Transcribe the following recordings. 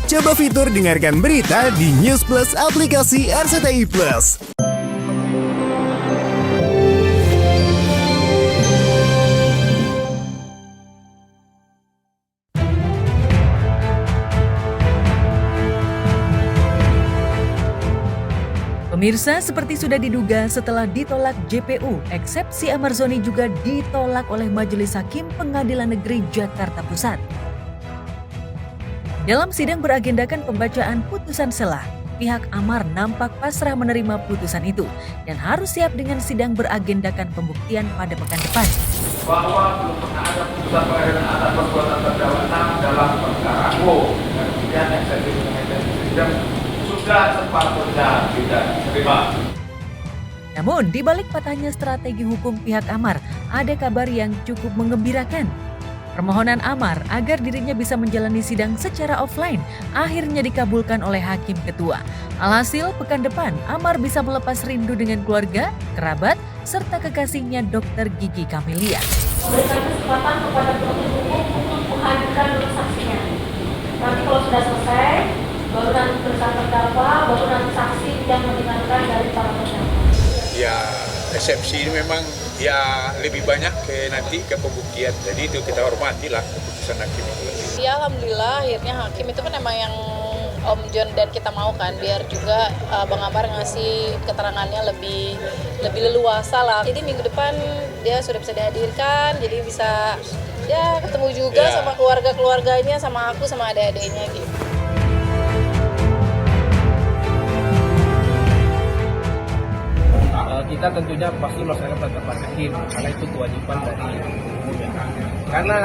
Coba fitur dengarkan berita di News Plus aplikasi RCTI Plus. Pemirsa, seperti sudah diduga setelah ditolak JPU, eksepsi Amar Zoni juga ditolak oleh Majelis Hakim Pengadilan Negeri Jakarta Pusat. Dalam sidang beragendakan pembacaan putusan selah, pihak Amar nampak pasrah menerima putusan itu dan harus siap dengan sidang beragendakan pembuktian pada pekan depan. Bahwa belum pernah ada putusan pengadilan atas perbuatan terdakwa 6 dalam perkara dan kemudian eksepsi mengenai sidang sudah sepatutnya tidak diterima. Namun, di balik patahnya strategi hukum pihak Amar, ada kabar yang cukup menggembirakan. Permohonan Amar agar dirinya bisa menjalani sidang secara offline akhirnya dikabulkan oleh Hakim Ketua. Alhasil, pekan depan Amar bisa melepas rindu dengan keluarga, kerabat, serta kekasihnya Dr. Gigi Camelia. Memberikan kesempatan kepada penuntut umum untuk menghadirkan dulu saksinya. Nanti kalau sudah selesai, baru nanti bersama terdakwa, baru nanti saksi yang mendengarkan dari para terdakwa. Ya, eksepsi ini memang ya lebih banyak nanti ke pembuktian. Jadi itu kita hormati lah keputusan hakim itu. Ya alhamdulillah akhirnya hakim itu kan emang yang Om John dan kita mau kan, biar juga Bang Amar ngasih keterangannya lebih leluasa lah. Jadi minggu depan dia sudah bisa dihadirkan, jadi bisa ya ketemu juga sama keluarganya, sama aku, sama adik-adiknya gitu. Kita tentunya pasti melaksanakan penetapan hakim karena itu kewajiban dari umumnya. Karena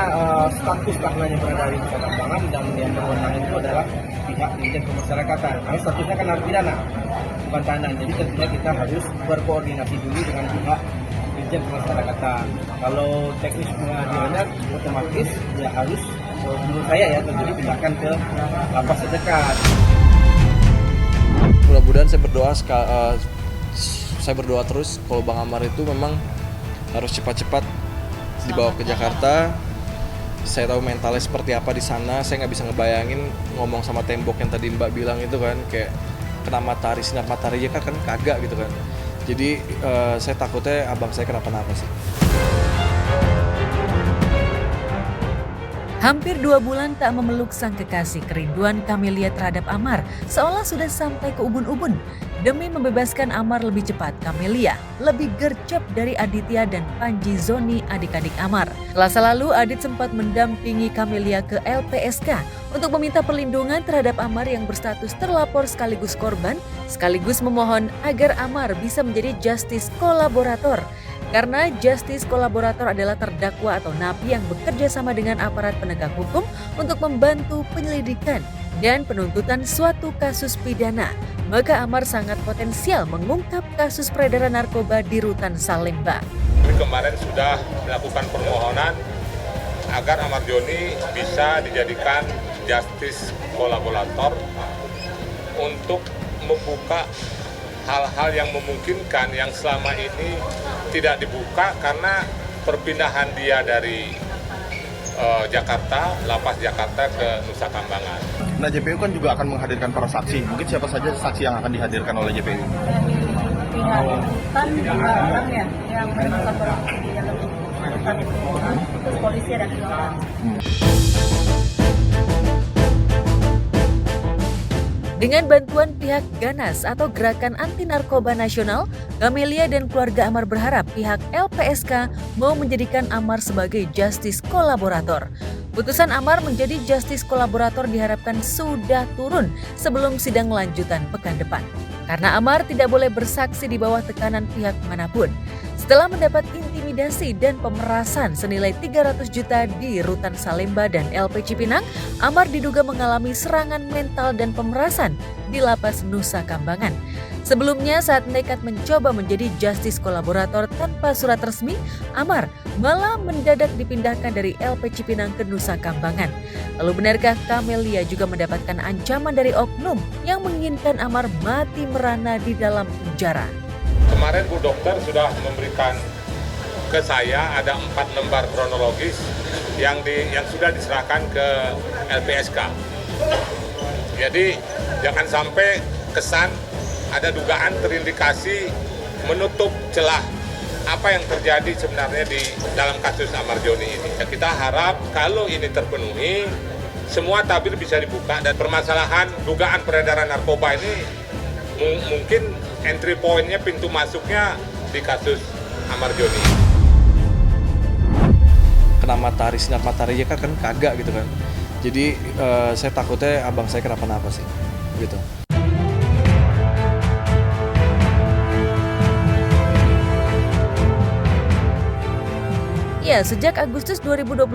status tahanannya berada di Nusa Kambangan dan yang berwenang itu adalah pihak Dirjen Pemasyarakatan. Karena statusnya kan narapidana, bukan tahanan. Jadi tentunya kita harus berkoordinasi dulu dengan pihak Dirjen Pemasyarakatan. Kalau teknis pengadilannya otomatis ya harus menurut saya ya tentunya pindahkan ke lapas terdekat. Mudah-mudahan saya berdoa terus kalau Bang Amar itu memang harus cepat-cepat dibawa ke Jakarta. Saya tahu mentalnya seperti apa di sana. Saya nggak bisa ngebayangin ngomong sama tembok yang tadi Mbak bilang itu kan, kayak kena matahari, sinar matahari aja kan kagak gitu kan. Jadi saya takutnya abang saya kenapa-napa sih. Hampir 2 bulan tak memeluk sang kekasih, kerinduan Camelia terhadap Amar seolah sudah sampai ke ubun-ubun. Demi membebaskan Amar lebih cepat, Camelia lebih gercep dari Aditya dan Panji Zoni, adik-adik Amar. Selasa lalu, Adit sempat mendampingi Camelia ke LPSK untuk meminta perlindungan terhadap Amar yang berstatus terlapor sekaligus korban, sekaligus memohon agar Amar bisa menjadi justice kolaborator. Karena justice kolaborator adalah terdakwa atau napi yang bekerja sama dengan aparat penegak hukum untuk membantu penyelidikan dan penuntutan suatu kasus pidana, maka Amar sangat potensial mengungkap kasus peredaran narkoba di Rutan Salemba. Kemarin sudah melakukan permohonan agar Amar Zoni bisa dijadikan justice kolaborator untuk membuka hal-hal yang memungkinkan yang selama ini tidak dibuka karena perpindahan dia dari Jakarta, lapas Jakarta ke Nusa Kambangan. Nah, JPU kan juga akan menghadirkan para saksi. Mungkin siapa saja saksi yang akan dihadirkan oleh JPU? Pihak Rutan juga orang ya yang merasa terus polisi ada 2 orang. Dengan bantuan pihak Ganas atau Gerakan Anti Narkoba Nasional, Camelia dan keluarga Amar berharap pihak LPSK mau menjadikan Amar sebagai justice kolaborator. Putusan Amar menjadi justice kolaborator diharapkan sudah turun sebelum sidang lanjutan pekan depan. Karena Amar tidak boleh bersaksi di bawah tekanan pihak manapun. Setelah mendapat intimidasi dan pemerasan senilai 300 juta di Rutan Salemba dan LP Cipinang, Amar diduga mengalami serangan mental dan pemerasan di lapas Nusa Kambangan. Sebelumnya saat nekat mencoba menjadi justice kolaborator tanpa surat resmi, Amar malah mendadak dipindahkan dari LP Cipinang ke Nusa Kambangan. Lalu benarkah Camelia juga mendapatkan ancaman dari oknum yang menginginkan Amar mati merana di dalam penjara? Kemarin Bu Dokter sudah memberikan ke saya ada 4 lembar kronologis yang sudah diserahkan ke LPSK. Jadi jangan sampai kesan ada dugaan terindikasi menutup celah apa yang terjadi sebenarnya di dalam kasus Ahmad Joni ini. Ya, kita harap kalau ini terpenuhi, semua tabir bisa dibuka dan permasalahan dugaan peredaran narkoba ini mungkin entry point-nya, pintu masuknya di kasus Ahmad Joni. Kena matahari, sinar matahari aja kan kagak gitu kan. Jadi saya takutnya abang saya kenapa-napa sih gitu. Ya, sejak Agustus 2025,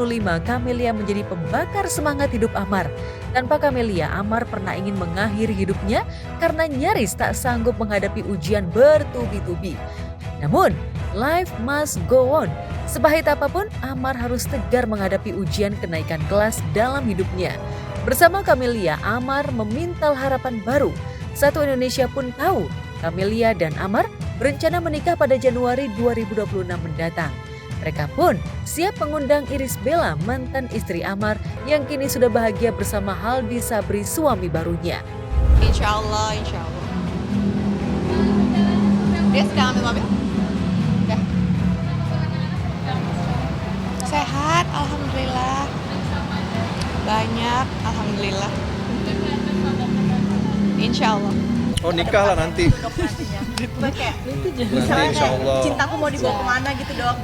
Camelia menjadi pembakar semangat hidup Amar. Tanpa Camelia, Amar pernah ingin mengakhiri hidupnya karena nyaris tak sanggup menghadapi ujian bertubi-tubi. Namun, life must go on. Sepahit apapun, Amar harus tegar menghadapi ujian kenaikan kelas dalam hidupnya. Bersama Camelia, Amar memintal harapan baru. Satu Indonesia pun tahu, Camelia dan Amar berencana menikah pada Januari 2026 mendatang. Mereka pun siap mengundang Iris Bella, mantan istri Amar yang kini sudah bahagia bersama Haldi Sabri, suami barunya. Insya Allah, insya Allah. Dia sedang ambil mobil? Udah. Sehat, alhamdulillah. Banyak, alhamdulillah. Insya Allah. Oh nikah lah nanti. Kayak Nanti insya Allah. cintaku mau dibawa kemana gitu dok.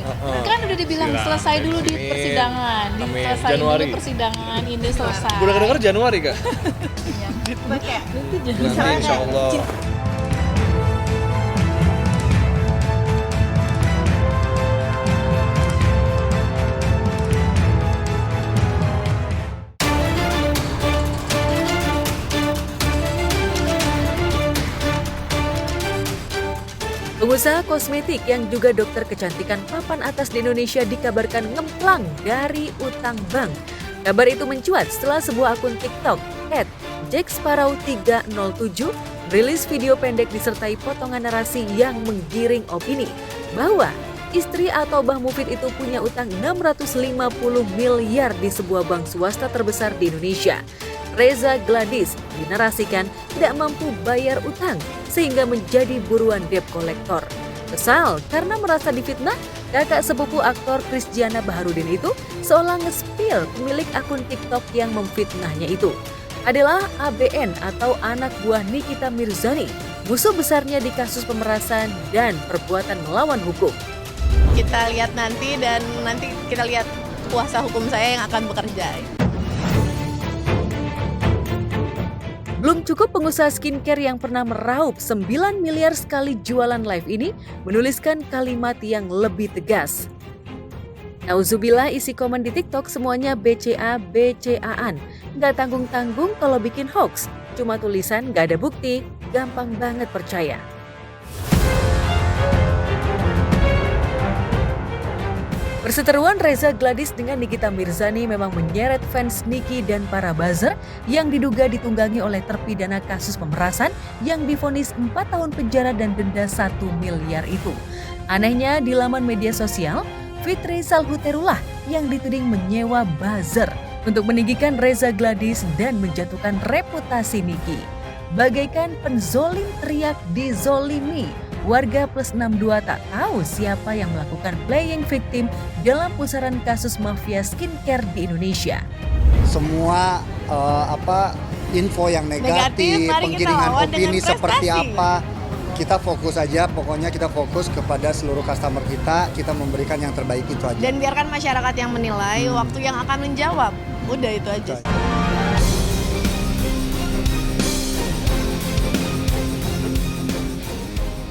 Kan udah dibilang selesai dulu di Amin. persidangan, Amin. selesai Januari. dulu persidangan ini selesai. Udah kedenger Januari kak? Kayak Nanti insya Allah. Pengusaha kosmetik yang juga dokter kecantikan papan atas di Indonesia dikabarkan ngemplang dari utang bank. Kabar itu mencuat setelah sebuah akun TikTok @jacksparrow307 rilis video pendek disertai potongan narasi yang menggiring opini bahwa istri atau Mbah Mufid itu punya utang 650 miliar di sebuah bank swasta terbesar di Indonesia. Reza Gladys dinarasikan tidak mampu bayar utang sehingga menjadi buruan debt collector. Kesal karena merasa difitnah, kakak sepupu aktor Krisdiana Baharudin itu seolah nge-spill pemilik akun TikTok yang memfitnahnya itu adalah ABN atau anak buah Nikita Mirzani, musuh besarnya di kasus pemerasan dan perbuatan melawan hukum. kita lihat nanti dan nanti kita lihat kuasa hukum saya yang akan bekerja. Belum cukup pengusaha skincare yang pernah meraup 9 miliar sekali jualan live ini menuliskan kalimat yang lebih tegas. Nauzubillah, isi komen di TikTok semuanya BCA-BCA-an. Nggak tanggung-tanggung kalau bikin hoax. Cuma tulisan nggak ada bukti, gampang banget percaya. Perseteruan Reza Gladys dengan Nikita Mirzani memang menyeret fans Niki dan para buzzer yang diduga ditunggangi oleh terpidana kasus pemerasan yang divonis 4 tahun penjara dan denda 1 miliar itu. Anehnya di laman media sosial, Fitri Salhuterullah yang dituding menyewa buzzer untuk meninggikan Reza Gladys dan menjatuhkan reputasi Niki. Bagaikan penzolim teriak dizolimi, warga plus 62 tak tahu siapa yang melakukan playing victim dalam pusaran kasus mafia skincare di Indonesia. Semua info yang negatif penggiringan opini seperti apa, kita fokus aja, pokoknya kita fokus kepada seluruh customer kita memberikan yang terbaik itu aja. Dan biarkan masyarakat yang menilai, waktu yang akan menjawab. Udah itu aja.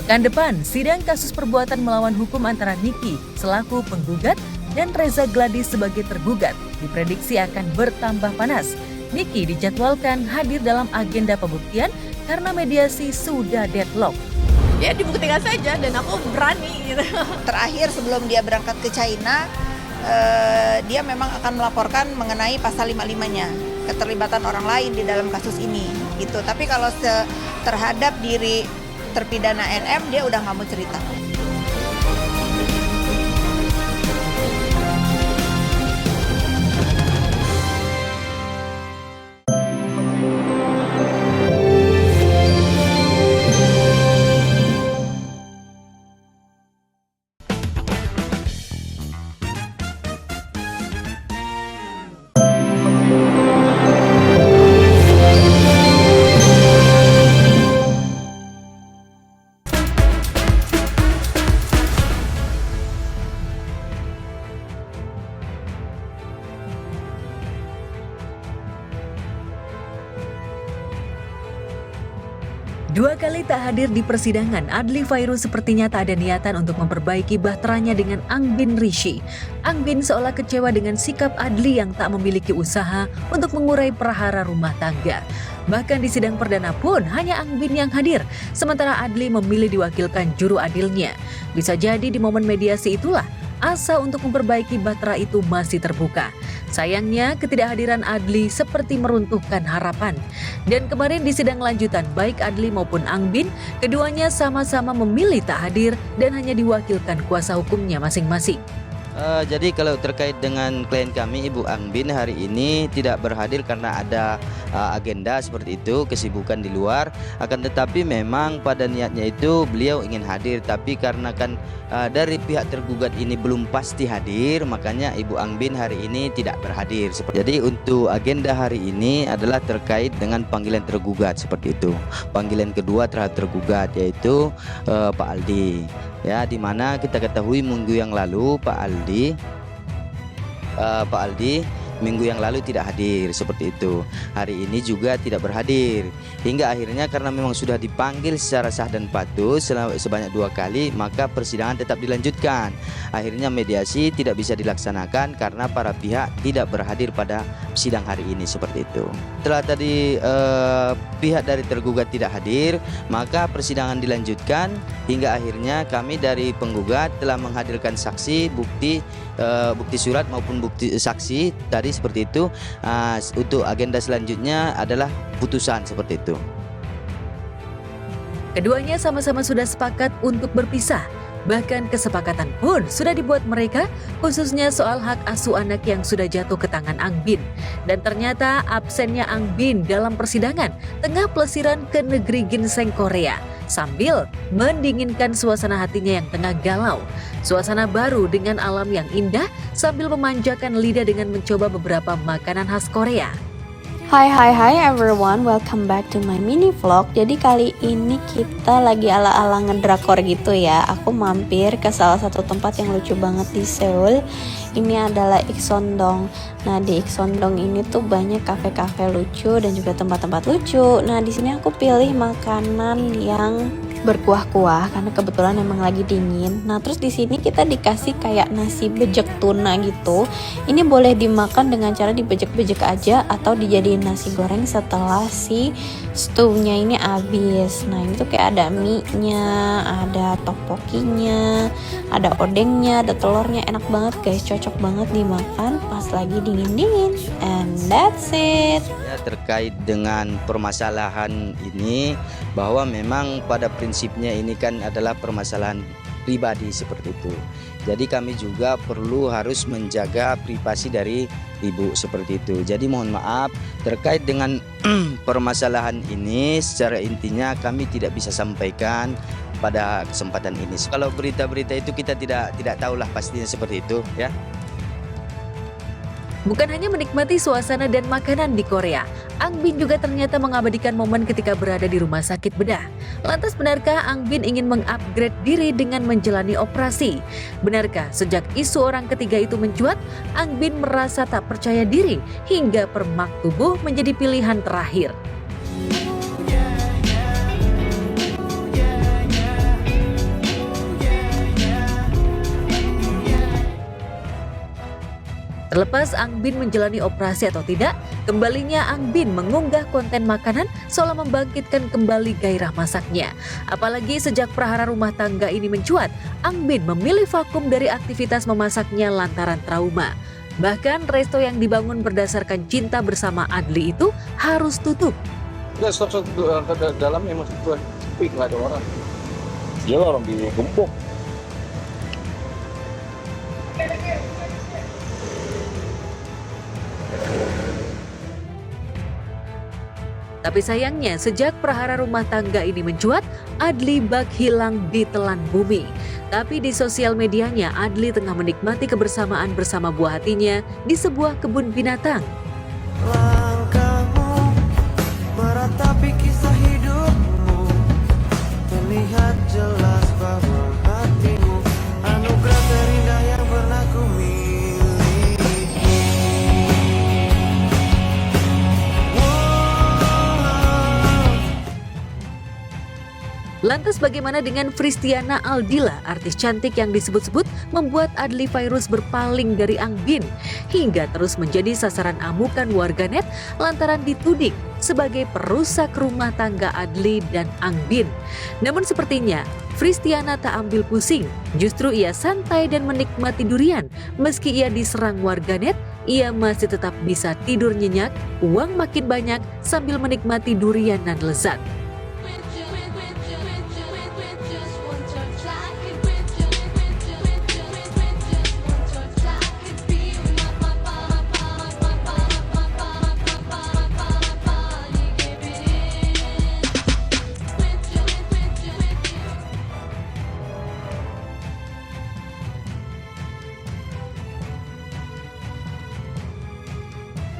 Pekan depan, sidang kasus perbuatan melawan hukum antara Niki selaku penggugat dan Reza Gladys sebagai tergugat diprediksi akan bertambah panas. Niki dijadwalkan hadir dalam agenda pembuktian karena mediasi sudah deadlock. Ya dibuktikan saja dan aku berani gitu. Terakhir sebelum dia berangkat ke China, dia memang akan melaporkan mengenai pasal 55-nya, keterlibatan orang lain di dalam kasus ini gitu. Tapi kalau terhadap diri terpidana NM dia udah nggak mau cerita. 2 kali tak hadir di persidangan, Adli Fairu sepertinya tak ada niatan untuk memperbaiki bahteranya dengan Angbin Rishi. Angbin seolah kecewa dengan sikap Adli yang tak memiliki usaha untuk mengurai prahara rumah tangga. Bahkan di sidang perdana pun hanya Angbin yang hadir, sementara Adli memilih diwakilkan juru adilnya. Bisa jadi di momen mediasi itulah asa untuk memperbaiki bahtera itu masih terbuka. Sayangnya ketidakhadiran Adli seperti meruntuhkan harapan. Dan kemarin di sidang lanjutan baik Adli maupun Angbin, keduanya sama-sama memilih tak hadir dan hanya diwakilkan kuasa hukumnya masing-masing. Jadi kalau terkait dengan klien kami Ibu Angbin hari ini tidak berhadir karena ada agenda seperti itu, kesibukan di luar. Akan tetapi memang pada niatnya itu beliau ingin hadir, tapi karena kan dari pihak tergugat ini belum pasti hadir, makanya Ibu Angbin hari ini tidak berhadir. Jadi untuk agenda hari ini adalah terkait dengan panggilan tergugat seperti itu. Panggilan kedua terhadap tergugat yaitu Pak Aldi. Ya, di mana kita ketahui minggu yang lalu Pak Aldi minggu yang lalu tidak hadir seperti itu. Hari ini juga tidak berhadir. Hingga akhirnya karena memang sudah dipanggil secara sah dan patut sebanyak 2 kali, maka persidangan tetap dilanjutkan. Akhirnya mediasi tidak bisa dilaksanakan karena para pihak tidak berhadir pada sidang hari ini seperti itu. Setelah tadi pihak dari tergugat tidak hadir, maka persidangan dilanjutkan hingga akhirnya kami dari penggugat telah menghadirkan saksi, bukti surat maupun bukti saksi tadi seperti itu. Untuk agenda selanjutnya adalah putusan seperti itu. Keduanya sama-sama sudah sepakat untuk berpisah. Bahkan kesepakatan pun sudah dibuat mereka, khususnya soal hak asuh anak yang sudah jatuh ke tangan Angbin. Dan ternyata absennya Angbin dalam persidangan tengah pelesiran ke negeri ginseng Korea, sambil mendinginkan suasana hatinya yang tengah galau. Suasana baru dengan alam yang indah sambil memanjakan lidah dengan mencoba beberapa makanan khas Korea. Hai everyone, welcome back to my mini vlog. Jadi kali ini kita lagi ala-ala ngedrakor gitu ya. Aku mampir ke salah satu tempat yang lucu banget di Seoul. Ini adalah Iksondong. Nah, di Iksondong ini tuh banyak kafe-kafe lucu dan juga tempat-tempat lucu. Nah, di sini aku pilih makanan yang berkuah-kuah karena kebetulan emang lagi dingin. Nah, terus di sini kita dikasih kayak nasi bejek tuna gitu. Ini boleh dimakan dengan cara dibejek-bejek aja atau dijadiin nasi goreng setelah si stewnya ini habis. Nah, ini tuh kayak ada mie-nya, ada tteokbokkinya, ada odengnya, ada telurnya. Enak banget guys, cocok banget dimakan pas lagi dingin-dingin. And that's it. Ya, terkait dengan permasalahan ini, bahwa memang pada prinsipnya ini kan adalah permasalahan pribadi seperti itu. Jadi kami juga perlu harus menjaga privasi dari ibu seperti itu. Jadi mohon maaf terkait dengan permasalahan ini, secara intinya kami tidak bisa sampaikan pada kesempatan ini. Kalau berita-berita itu kita tidak tahulah pastinya seperti itu ya. Bukan hanya menikmati suasana dan makanan di Korea, Angbin juga ternyata mengabadikan momen ketika berada di rumah sakit bedah. Lantas benarkah Angbin ingin mengupgrade diri dengan menjalani operasi? Benarkah sejak isu orang ketiga itu mencuat, Angbin merasa tak percaya diri hingga permak tubuh menjadi pilihan terakhir? Terlepas Angbin menjalani operasi atau tidak, kembalinya Angbin mengunggah konten makanan seolah membangkitkan kembali gairah masaknya. Apalagi sejak prahara rumah tangga ini mencuat, Angbin memilih vakum dari aktivitas memasaknya lantaran trauma. Bahkan resto yang dibangun berdasarkan cinta bersama Adli itu harus tutup. Udah stop ke dalam ya, maksud gue sepi, nggak ada orang. Dia orang digembok. Tapi sayangnya sejak prahara rumah tangga ini mencuat, Adli bak hilang di telan bumi. Tapi di sosial medianya, Adli tengah menikmati kebersamaan bersama buah hatinya di sebuah kebun binatang. Langkahmu meratapi kisah hidupmu, terlihat jelas bahwa hatimu anugerah terindah yang pernah ku miliki. Lantas bagaimana dengan Fristiana Aldila, artis cantik yang disebut-sebut membuat Adly Fairuz berpaling dari Angbin hingga terus menjadi sasaran amukan warganet lantaran dituding sebagai perusak rumah tangga Adly dan Angbin. Namun sepertinya Fristiana tak ambil pusing, justru ia santai dan menikmati durian. Meski ia diserang warganet, ia masih tetap bisa tidur nyenyak, uang makin banyak sambil menikmati durian dan lezat.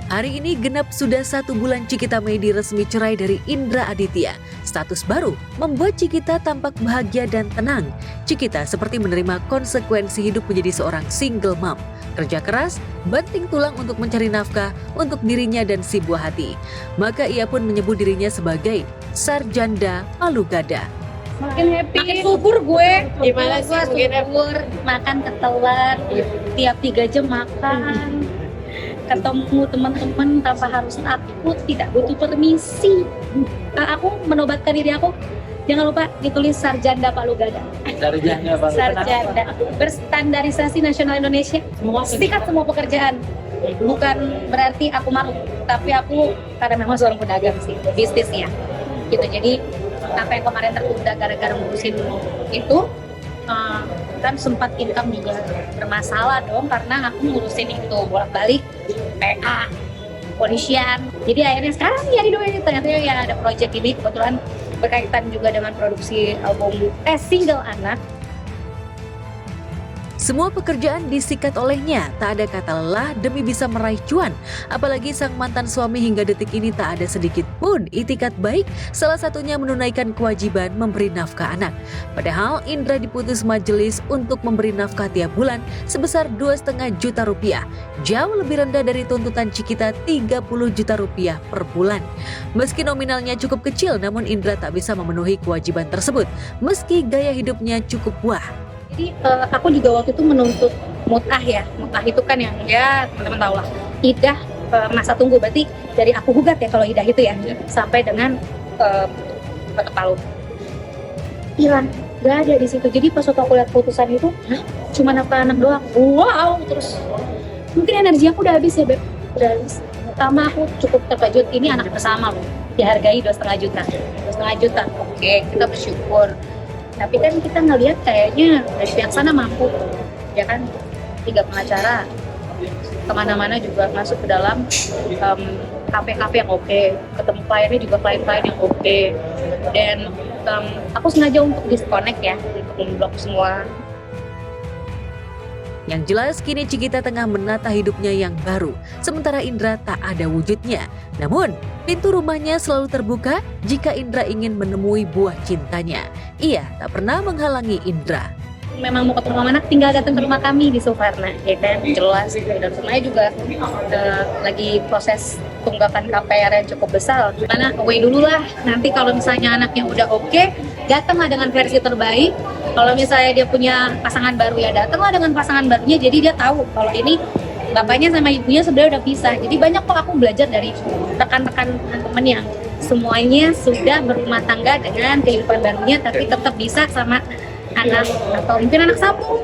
Hari ini genap sudah 1 bulan Cikita Medi resmi cerai dari Indra Aditya. Status baru membuat Cikita tampak bahagia dan tenang. Cikita seperti menerima konsekuensi hidup menjadi seorang single mom. Kerja keras, banting tulang untuk mencari nafkah untuk dirinya dan si buah hati. Maka ia pun menyebut dirinya sebagai sarjanda palu gada. Makin happy, makin subur gue. Gimana sih makin subur, makan ketelan, tiap 3 jam makan. Ketemu teman-teman tanpa harus takut, tidak butuh permisi. Aku menobatkan diri aku, jangan lupa ditulis sarjanda palu gada. Sarjanda berstandarisasi nasional Indonesia, sikat semua pekerjaan. Bukan berarti aku malu, tapi aku karena memang seorang pedagang sih, bisnisnya gitu. Jadi apa yang kemarin tertunda gara-gara ngurusin itu, kan sempat income juga bermasalah dong karena aku ngurusin itu bolak-balik PA, polisian. Jadi akhirnya sekarang ya didoain, ternyata ya ada project ini kebetulan berkaitan juga dengan produksi album single anak. Semua pekerjaan disikat olehnya, tak ada kata lelah demi bisa meraih cuan. Apalagi sang mantan suami hingga detik ini tak ada sedikit pun itikat baik, salah satunya menunaikan kewajiban memberi nafkah anak. Padahal Indra diputus majelis untuk memberi nafkah tiap bulan sebesar 2,5 juta rupiah. Jauh lebih rendah dari tuntutan Cikita 30 juta rupiah per bulan. Meski nominalnya cukup kecil, namun Indra tak bisa memenuhi kewajiban tersebut, meski gaya hidupnya cukup wah. Jadi aku juga waktu itu menuntut mut'ah ya. Mut'ah itu kan yang ya teman-teman tahu lah. Idah masa tunggu, berarti dari aku gugat ya kalau idah itu ya. Sampai dengan ketok palu. Hilang, gak ada di situ. Jadi pas waktu aku lihat putusan itu, cuma nafkah anak doang. Wow, terus mungkin energi aku udah habis ya Beb. Udah habis. Pertama aku cukup terkejut, ini anak pertama loh. Dihargai 2,5 juta. 2,5 juta, oke, kita bersyukur. Tapi kan kita ngelihat kayaknya dari pihak sana mampu, ya kan, 3 pengacara, kemana-mana juga masuk ke dalam kafe-kafe yang oke, ketemu kliennya juga klien-klien yang oke, dan aku sengaja untuk disconnect ya, untuk memblok semua. Yang jelas kini Cikita tengah menata hidupnya yang baru, sementara Indra tak ada wujudnya. Namun, pintu rumahnya selalu terbuka jika Indra ingin menemui buah cintanya. Ia tak pernah menghalangi Indra. Memang mau ketemu sama anak, tinggal datang ke rumah kami di Suvarna, ya kan, jelas. Dan semuanya juga lagi proses tunggakan KPR yang cukup besar. Gimana, away dulu lah, nanti kalau misalnya anaknya udah oke, datanglah dengan versi terbaik. Kalau misalnya dia punya pasangan baru, ya datanglah dengan pasangan barunya, jadi dia tahu kalau ini bapaknya sama ibunya sebenarnya udah pisah. Jadi banyak kok aku belajar dari rekan-rekan teman yang semuanya sudah berumah tangga dengan kehidupan barunya, tapi tetap bisa sama anak atau mungkin anak sambung.